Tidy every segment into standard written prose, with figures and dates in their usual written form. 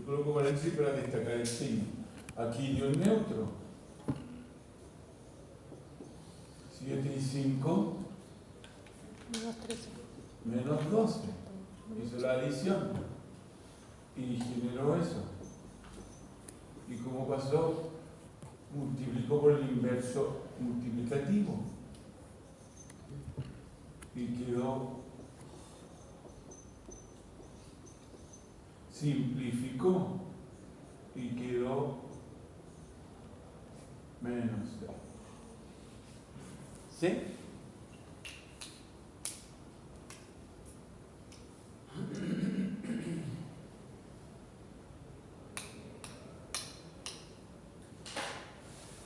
coloco paréntesis para destacar el signo. Aquí dio el neutro. 7 y 5 menos 12. Hizo la adición y generó eso. ¿Y cómo pasó? Multiplicó por el inverso multiplicativo y quedó, simplificó y quedó menos 2. ¿Sí?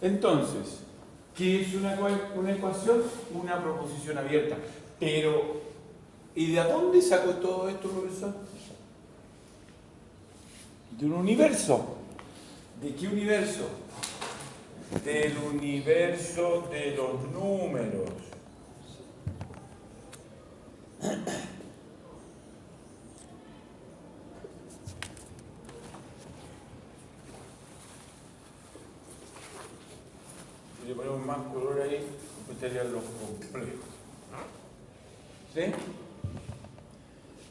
Entonces, ¿qué es una ecuación? Una proposición abierta. Pero, ¿y de dónde sacó todo esto, profesor? De un universo. ¿De qué universo? Del universo de los números. Si le ponemos más color ahí, estarían los complejos. ¿Sí?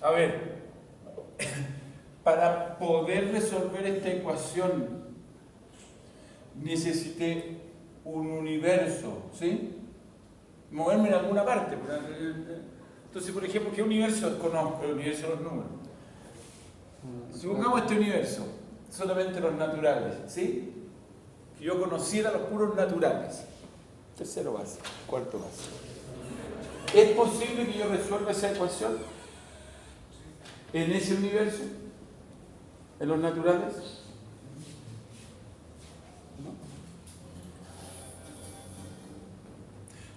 A ver, para poder resolver esta ecuación necesité un universo, ¿sí? Moverme en alguna parte. Entonces, por ejemplo, ¿qué universo conozco? El universo de los números. Supongamos este universo, solamente los naturales, ¿sí? Que yo conociera los puros naturales. Tercero base, cuarto base. ¿Es posible que yo resuelva esa ecuación en ese universo? ¿En los naturales?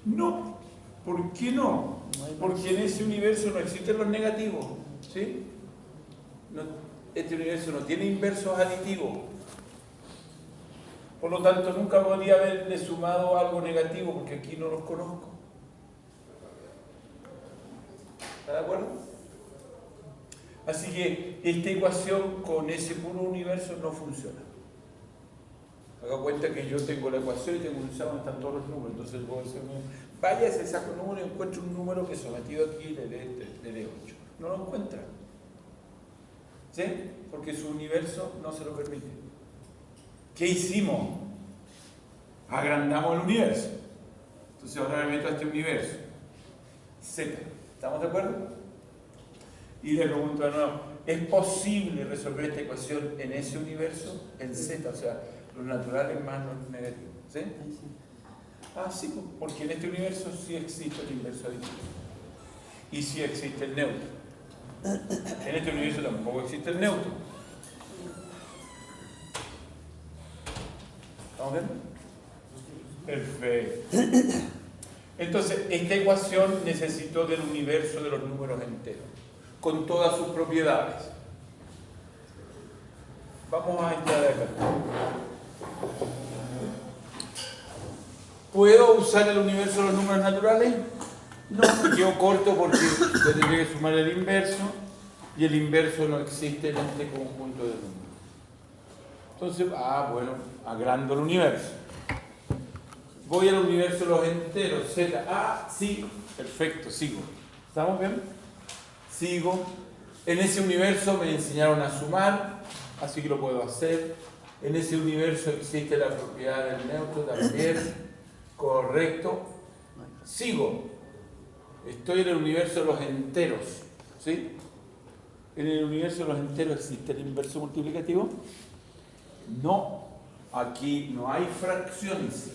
No. ¿Por qué no? Porque en ese universo no existen los negativos. ¿Sí? No, este universo no tiene inversos aditivos. Por lo tanto, nunca podría haberle sumado algo negativo porque aquí no los conozco. ¿Está de acuerdo? Así que esta ecuación con ese puro universo no funciona. Haga cuenta que yo tengo la ecuación y tengo un examen, están todos los números. Entonces puedo decir, vaya, se saca un número y encuentro un número que sometido aquí le dé 8. No lo encuentra. ¿Sí? Porque su universo no se lo permite. ¿Qué hicimos? Agrandamos el universo. Entonces ahora me meto a este universo. Z. ¿Estamos de acuerdo? Y le pregunto de nuevo, ¿es posible resolver esta ecuación en ese universo? En Z, o sea, los naturales más los negativos. ¿Sí? Ah, sí, porque en este universo sí existe el inverso aditivo. Y sí existe el neutro. En este universo tampoco existe el neutro. ¿Estamos viendo? Perfecto. Entonces, esta ecuación necesitó del universo de los números enteros, con todas sus propiedades. Vamos a esta de acá. ¿Puedo usar el universo de los números naturales? No, me quedo corto porque le tendría que sumar el inverso y el inverso no existe en este conjunto de números. Entonces, bueno, agrando el universo. Voy al universo de los enteros, Z. Sí, perfecto, sigo. ¿Estamos bien? Sigo. En ese universo me enseñaron a sumar, así que lo puedo hacer. En ese universo existe la propiedad del neutro también. Correcto. Sigo. Estoy en el universo de los enteros. ¿Sí? ¿En el universo de los enteros existe el inverso multiplicativo? No. Aquí no hay fracciones.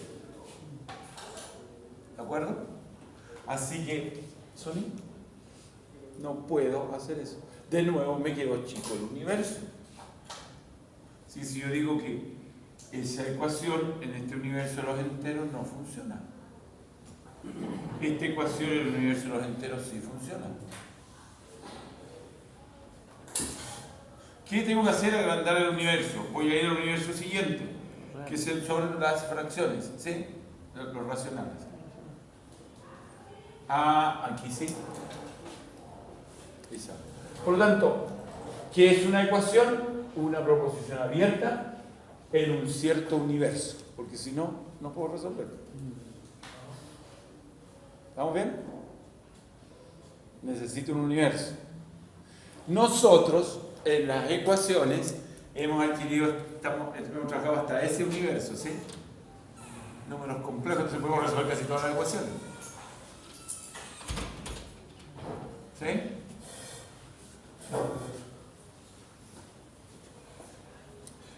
¿De acuerdo? Así que, ¿Sony? No puedo hacer eso. De nuevo me quedo chico el universo. Si yo digo que esa ecuación en este universo de los enteros no funciona. Esta ecuación en el universo de los enteros sí funciona. ¿Qué tengo que hacer? Agrandar el universo. Voy a ir al universo siguiente, que son las fracciones, ¿sí? Los racionales. Aquí sí. Por lo tanto, ¿qué es una ecuación? una proposición abierta en un cierto universo, porque si no, no puedo resolverlo. ¿Estamos bien? Necesito un universo. Nosotros, en las ecuaciones, hemos trabajado hasta ese universo, ¿sí? Números complejos, entonces podemos resolver casi todas las ecuaciones. ¿Sí?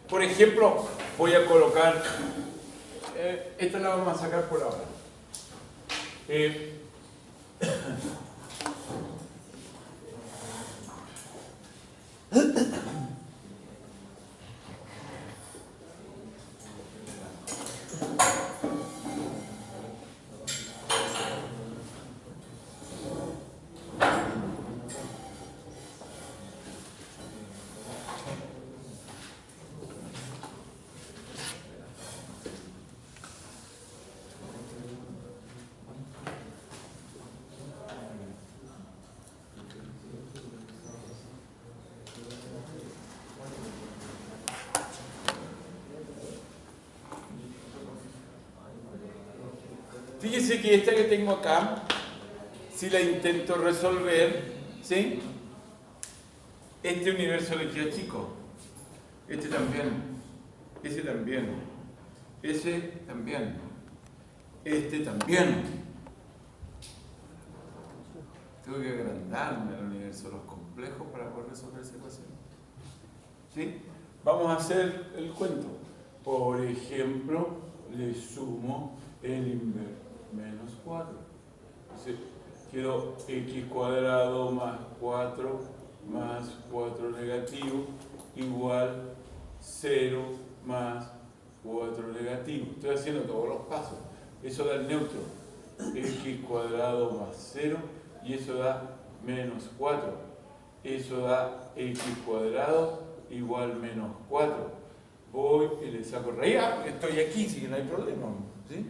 Por ejemplo, voy a colocar, esta la vamos a sacar por ahora. Fíjese que esta que tengo acá, si la intento resolver, ¿sí? Este universo le queda chico. Este también. Ese también. Ese también. Este también. Tengo que agrandarme el universo de los complejos para poder resolver esa ecuación. ¿Sí? Vamos a hacer el cuento. Por ejemplo, le sumo el menos 4. Entonces, quiero x cuadrado más 4 más 4 negativo igual 0 más 4 negativo. Estoy haciendo todos los pasos. Eso da el neutro. X cuadrado más 0 y eso da menos 4. Eso da x cuadrado igual menos 4. Voy y le saco raíz, porque estoy aquí, si no hay problema, ¿sí?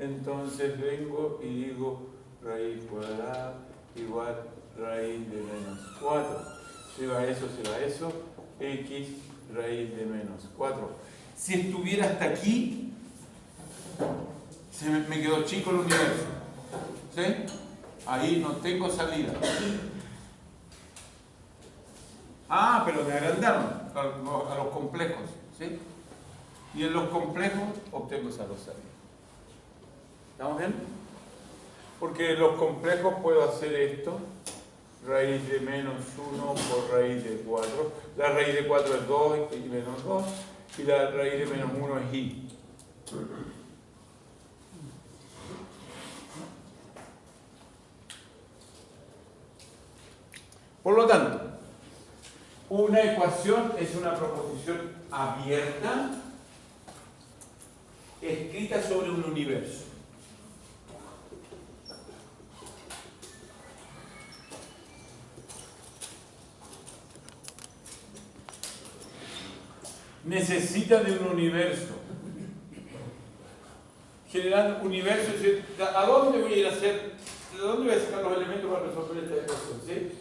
Entonces vengo y digo raíz cuadrada igual raíz de menos 4. Se va eso, x raíz de menos 4. Si estuviera hasta aquí, me quedó chico el universo. ¿Sí? Ahí no tengo salida. Ah, pero me agrandaron a los complejos. ¿Sí? Y en los complejos obtengo esa dos salidas. ¿Estamos bien? Porque en los complejos puedo hacer esto. Raíz de menos 1 por raíz de 4. La raíz de 4 es 2 y menos 2. Y la raíz de menos 1 es i. Por lo tanto, una ecuación es una proposición abierta escrita sobre un universo. Necesita de un universo. Generar universo, ¿a dónde voy a ir a hacer? ¿De dónde voy a sacar los elementos para resolver esta ecuación? ¿Sí?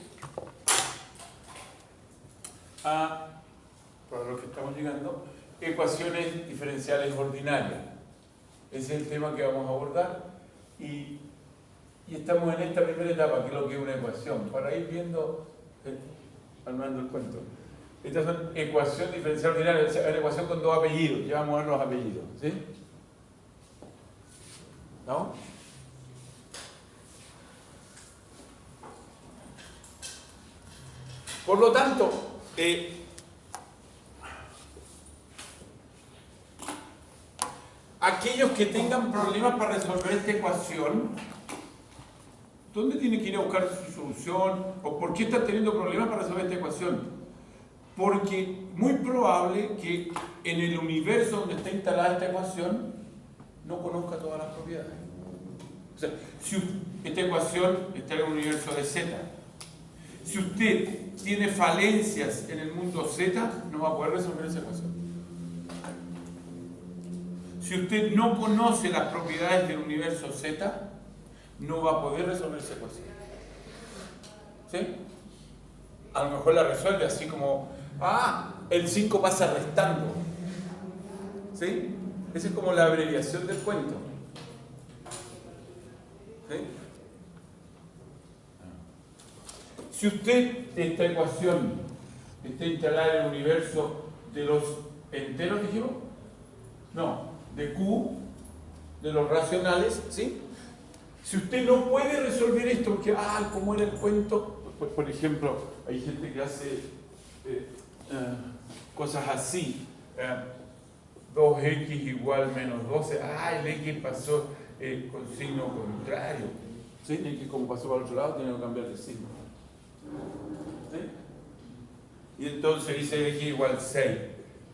Para los que estamos llegando, ecuaciones diferenciales ordinarias. Ese es el tema que vamos a abordar. Y estamos en esta primera etapa, que es lo que es una ecuación, para ir viendo, armando el cuento. Estas son ecuación diferencial ordinaria, es una ecuación con dos apellidos. Ya vamos a ver los apellidos. ¿Sí? ¿No? Por lo tanto, aquellos que tengan problemas para resolver esta ecuación, ¿dónde tienen que ir a buscar su solución? ¿O por qué están teniendo problemas para resolver esta ecuación? Porque muy probable que en el universo donde está instalada esta ecuación no conozca todas las propiedades. O sea, si esta ecuación está en un universo de Z, si usted tiene falencias en el mundo Z, no va a poder resolver esa ecuación. Si usted no conoce las propiedades del universo Z, no va a poder resolver esa ecuación. ¿Sí? A lo mejor la resuelve así como Ah, el 5 pasa restando. ¿Sí? Esa es como la abreviación del cuento. ¿Sí? Si usted, esta ecuación, está instalada en el universo de los enteros, dijimos, no, de Q, de los racionales, ¿sí? Si usted no puede resolver esto, porque, ¿cómo era el cuento? Pues, por ejemplo, hay gente que hace cosas así. 2x igual menos 12. El x pasó con signo contrario. ¿Sí? El que como pasó para el otro lado, tiene que cambiar de signo. ¿Sí? Y entonces dice x igual 6.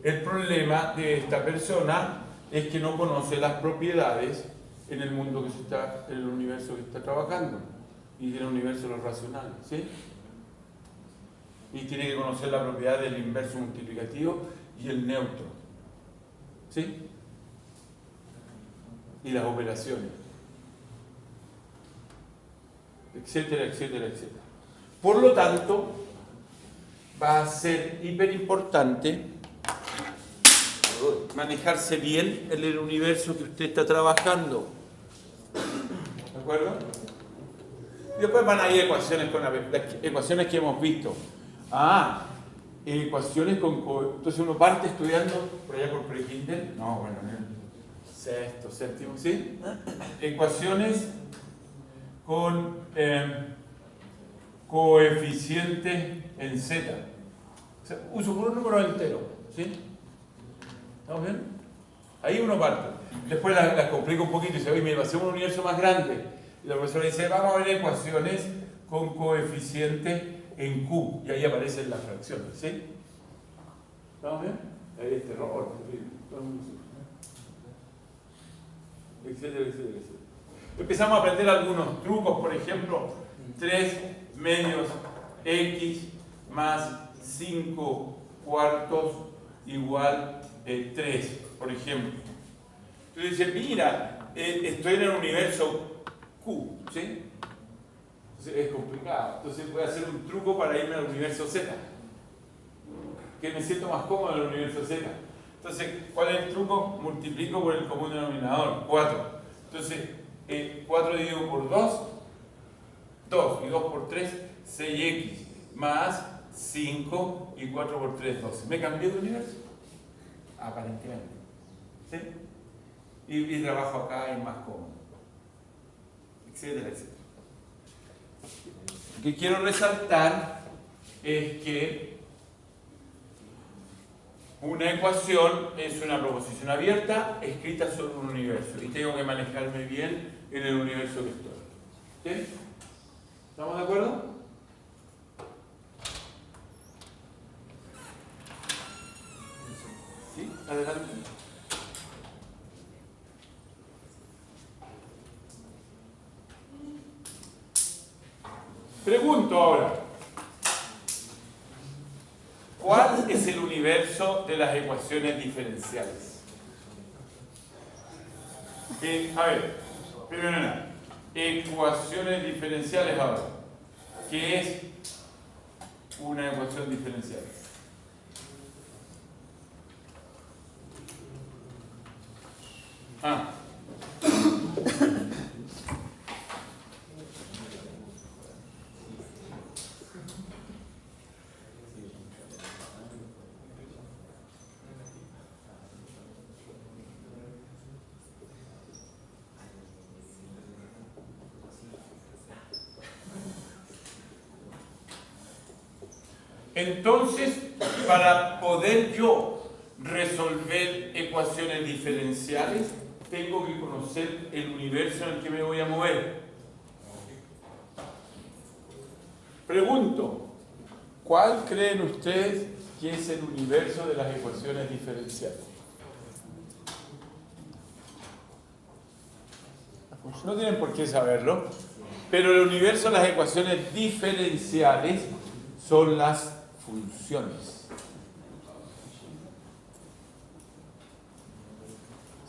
El problema de esta persona es que no conoce las propiedades en el mundo que se está, en el universo que está trabajando, y en el universo de los racionales, ¿sí? Y tiene que conocer la propiedad del inverso multiplicativo y el neutro, ¿sí? Y las operaciones, etcétera, etcétera, etcétera. Por lo tanto, va a ser hiper importante manejarse bien en el universo que usted está trabajando. ¿De acuerdo? Y después van a ir ecuaciones con las ecuaciones que hemos visto. Ecuaciones con... Entonces uno parte estudiando por allá por pre-kinder. No, bueno, sexto, séptimo, ¿sí? Ecuaciones con coeficiente en z. O sea, uso por un número entero, ¿sí? ¿Estamos bien? Ahí uno parte. Después las complico un poquito y dice, oye, me hacemos un universo más grande. Y la profesora dice, vamos a ver ecuaciones con coeficiente en Q. Y ahí aparecen las fracciones, ¿sí? ¿Estamos bien? Ahí es terror. Etcétera, etcétera, etcétera. Empezamos a aprender algunos trucos, por ejemplo, 3 medios x más 5 cuartos igual 3, por ejemplo. Entonces dice, mira, estoy en el universo Q, ¿sí? Entonces es complicado. Entonces voy a hacer un truco para irme al universo Z, que me siento más cómodo en el universo Z. Entonces, ¿cuál es el truco? Multiplico por el común denominador, 4. Entonces, 4 dividido por 2, 2, y 2 por 3, 6x, más 5, y 4 por 3, 12. ¿Me cambié de universo? Aparentemente. ¿Sí? Y trabajo acá y es más cómodo. Etcétera, etcétera. Lo que quiero resaltar es que una ecuación es una proposición abierta escrita sobre un universo y tengo que manejarme bien en el universo que estoy. ¿Sí? ¿Estamos de acuerdo? ¿Sí? Adelante. Pregunto ahora, ¿cuál es el universo de las ecuaciones diferenciales? A ver, primero nada, ecuaciones diferenciales ahora. ¿Qué es una ecuación diferencial? Entonces, para poder yo resolver ecuaciones diferenciales, tengo que conocer el universo en el que me voy a mover. Pregunto, ¿cuál creen ustedes que es el universo de las ecuaciones diferenciales? No tienen por qué saberlo, pero el universo de las ecuaciones diferenciales son las funciones.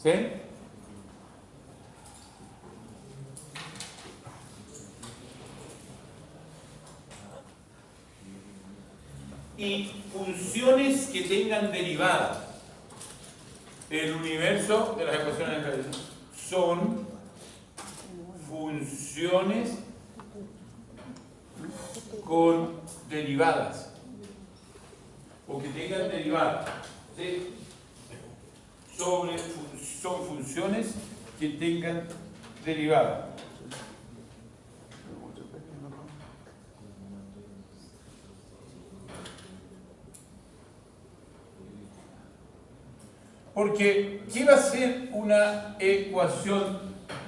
¿Sí? y funciones que tengan derivadas. El universo de las ecuaciones diferenciales son funciones con derivadas o que tengan derivadas, ¿sí? Son funciones que tengan derivadas. Porque, ¿qué va a ser una ecuación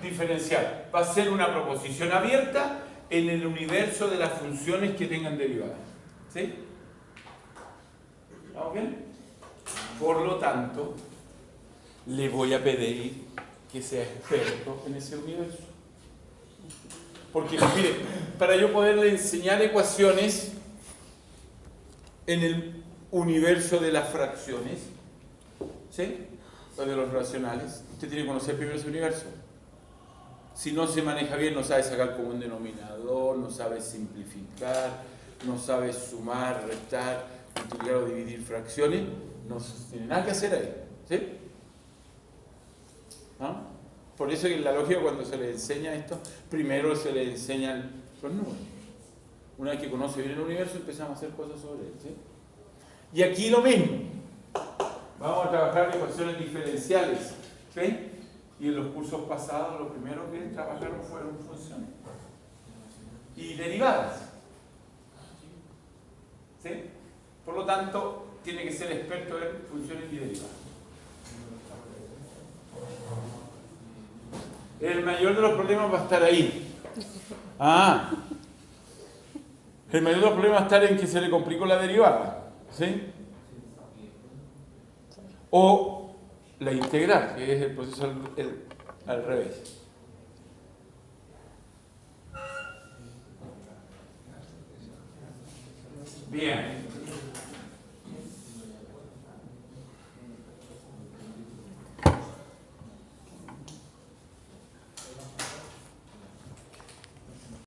diferencial? Va a ser una proposición abierta en el universo de las funciones que tengan derivadas. ¿Sí? ¿Estamos bien? Por lo tanto, le voy a pedir que sea experto en ese universo. Porque, mire, para yo poderle enseñar ecuaciones en el universo de las fracciones, ¿sí? O de los racionales, usted tiene que conocer primero ese universo. Si no se maneja bien, no sabe sacar como un denominador, no sabe simplificar, no sabe sumar, restar, multiplicar o dividir fracciones, no tiene nada que hacer ahí. ¿Sí? ¿No? Por eso en la lógica, cuando se le enseña esto, primero se le enseñan los números. Una vez que conoce bien el universo, empezamos a hacer cosas sobre él. ¿Sí? Y aquí lo mismo. Vamos a trabajar ecuaciones diferenciales. ¿Sí? Y en los cursos pasados, lo primero que trabajaron fueron funciones. Y derivadas. ¿Sí? Por lo tanto, tiene que ser experto en funciones y derivadas. El mayor de los problemas va a estar ahí. El mayor de los problemas va a estar en que se le complicó la derivada. ¿Sí? O la integral, que es el proceso al revés. Bien.